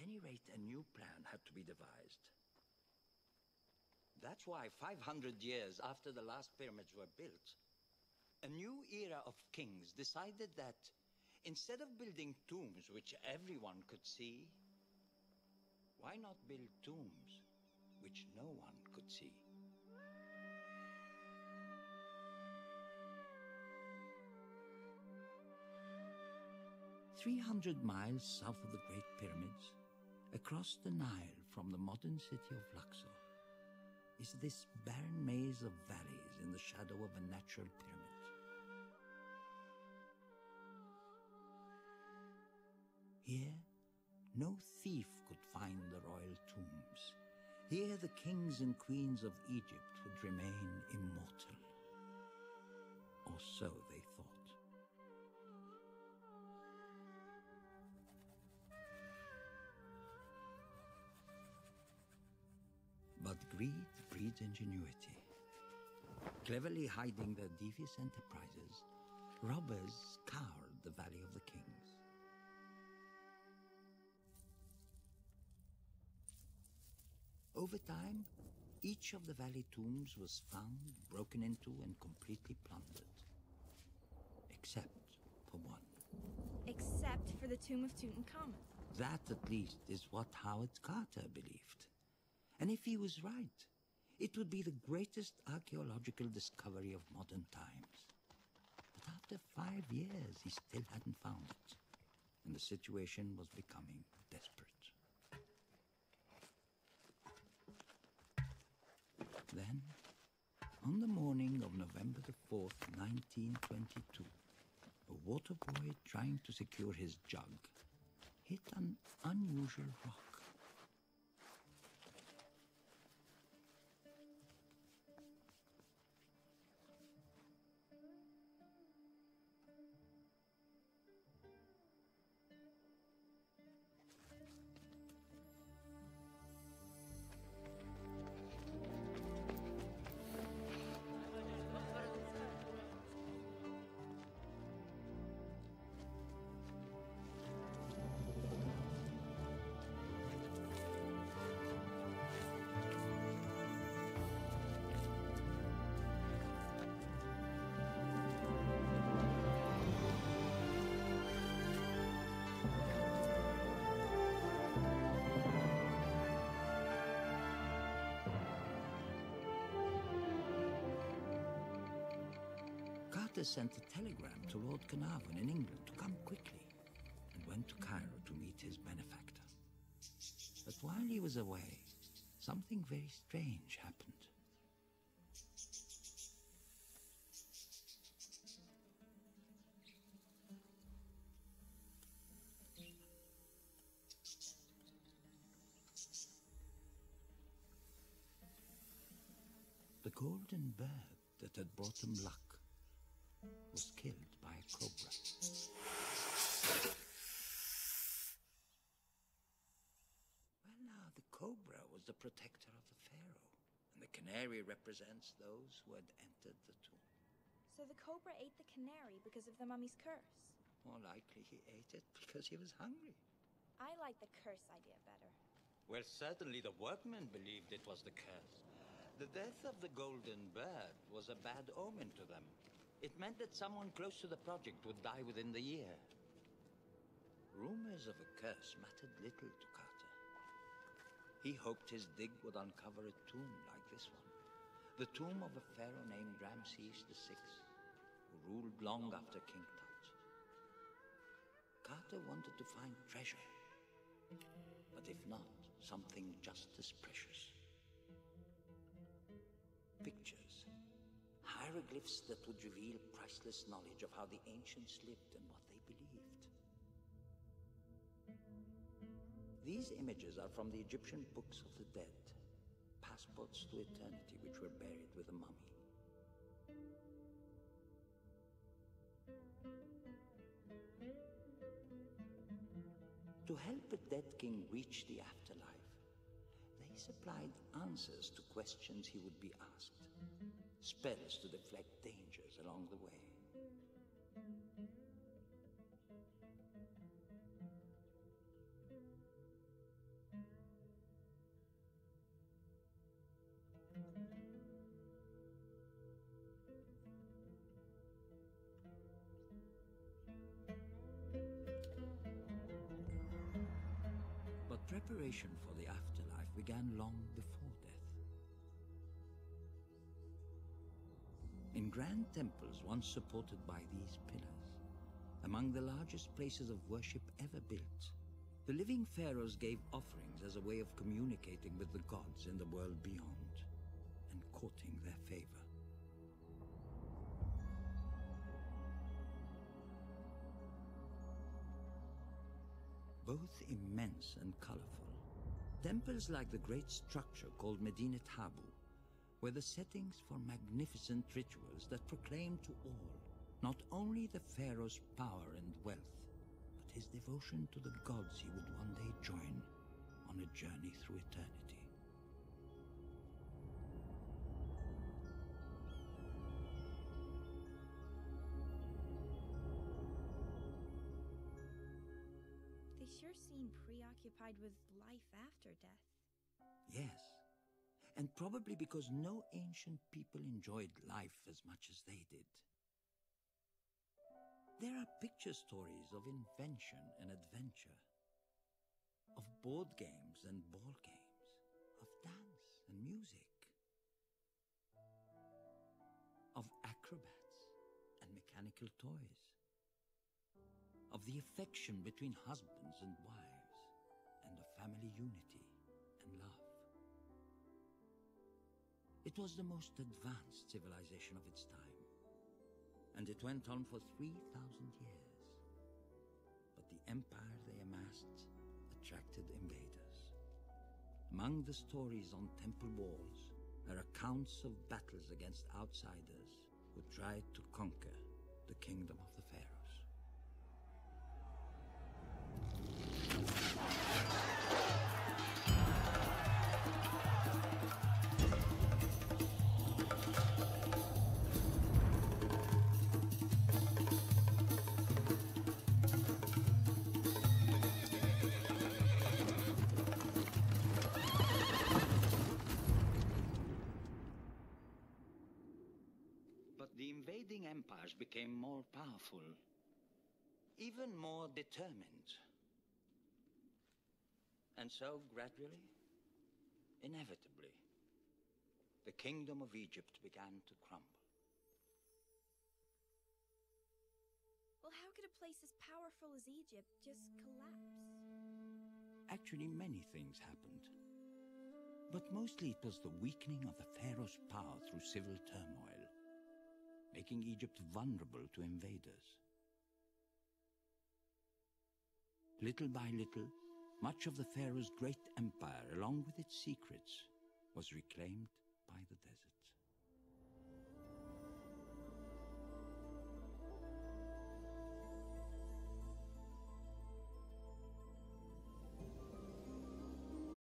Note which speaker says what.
Speaker 1: any rate, a new plan had to be devised. That's why 500 years after the last pyramids were built, a new era of kings decided that instead of building tombs which everyone could see, why not build tombs which no one could see? "300 miles south of the Great Pyramids, across the Nile from the modern city of Luxor, is this barren maze of valleys in the shadow of a natural pyramid. Here, no thief could find the royal tombs. Here the kings and queens of Egypt would remain immortal. Or so they thought. But greed breeds ingenuity. Cleverly hiding their devious enterprises, robbers scoured the Valley of the Kings. Over time, each of the valley tombs was found, broken into, and completely plundered. Except for one.
Speaker 2: Except for the tomb of Tutankhamun.
Speaker 1: That, at least, is what Howard Carter believed. And if he was right, it would be the greatest archaeological discovery of modern times. But after 5 years, he still hadn't found it. And the situation was becoming desperate. Then, on the morning of November the 4th, 1922, a water boy trying to secure his jug hit an unusual rock. Sent a telegram to Lord Carnarvon in England to come quickly, and went to Cairo to meet his benefactor. But while he was away, something very strange happened. The golden bird that had brought him luck was killed by a cobra. Well, now, the cobra was the protector of the pharaoh, and the canary represents those who had entered the tomb.
Speaker 2: So the cobra ate the canary because of the mummy's curse?
Speaker 1: More likely he ate it because he was hungry.
Speaker 2: I like the curse idea better.
Speaker 1: Well, certainly the workmen believed it was the curse. The death of the golden bird was a bad omen to them. It meant that someone close to the project would die within the year. Rumors of a curse mattered little to Carter. He hoped his dig would uncover a tomb like this one. The tomb of a pharaoh named Ramses VI, who ruled long after King Tut. Carter wanted to find treasure, but if not, something just as precious. Pictures. Hieroglyphs that would reveal priceless knowledge of how the ancients lived and what they believed. These images are from the Egyptian books of the dead, passports to eternity which were buried with a mummy. To help a dead king reach the afterlife, they supplied answers to questions he would be asked. Spells to deflect dangers along the way. preparation for the afterlife began long before death. In grand temples once supported by these pillars, among the largest places of worship ever built, the living pharaohs gave offerings as a way of communicating with the gods in the world beyond and courting their favor. Both immense and colorful, temples like the great structure called Medinet Habu were the settings for magnificent rituals that proclaimed to all not only the pharaoh's power and wealth, but his devotion to the gods he would one day join on a journey through eternity.
Speaker 2: They sure seem preoccupied with life after death.
Speaker 1: Yes, and probably because no ancient people enjoyed life as much as they did. There are picture stories of invention and adventure, of board games and ball games, of dance and music, of acrobats and mechanical toys, of the affection between husbands and wives, and of family unity and love. It was the most advanced civilization of its time, and it went on for 3,000 years. But the empire they amassed attracted invaders. Among the stories on temple walls are accounts of battles against outsiders who tried to conquer the kingdom of the pharaohs. The invading empires became more powerful, even more determined. And so, gradually, inevitably, the kingdom of Egypt began to crumble.
Speaker 2: Well, how could a place as powerful as Egypt just collapse?
Speaker 1: Actually, many things happened. But mostly it was the weakening of the pharaoh's power through civil turmoil, making Egypt vulnerable to invaders. Little by little, much of the pharaoh's great empire, along with its secrets, was reclaimed